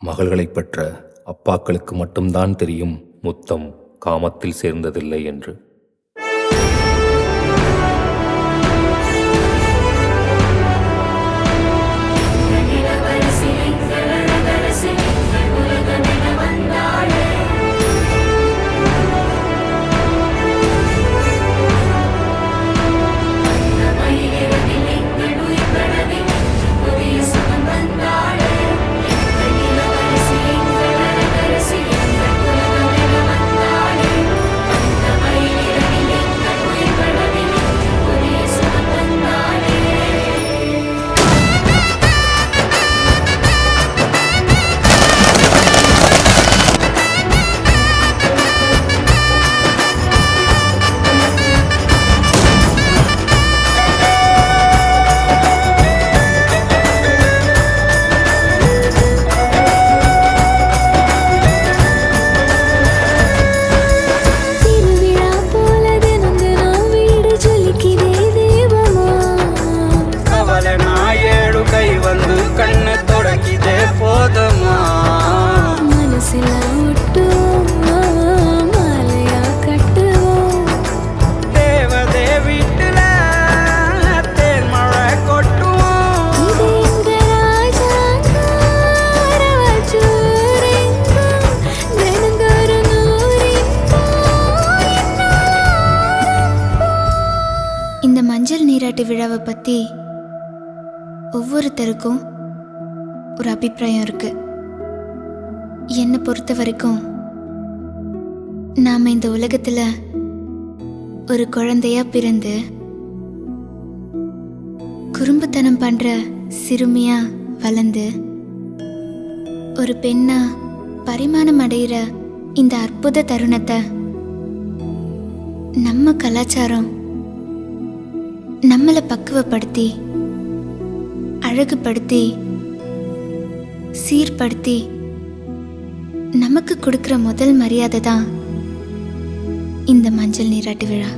மகள்களைப் பெற்ற அப்பாக்களுக்கு மட்டும்தான் தெரியும் முத்தம் காமத்தில் சேர்ந்ததில்லை என்று. இந்த மஞ்சள் நீராட்டு விழாவை பற்றி ஒவ்வொருத்தருக்கும் ஒரு அபிப்பிராயம் இருக்கு. என்னை பொறுத்த வரைக்கும் நாம் இந்த உலகத்தில் ஒரு குழந்தையா பிறந்து குறும்புத்தனம் பண்ணுற சிறுமியா வளர்ந்து ஒரு பெண்ணா பரிமாணம் அடைகிற இந்த அற்புத தருணத்தை நம்ம கலாச்சாரம் நம்மளை பக்குவப்படுத்தி அழகுபடுத்தி சீர்படுத்தி நமக்கு கொடுக்கிற முதல் மரியாதை தான் இந்த மஞ்சள் நீராட்டு விழா.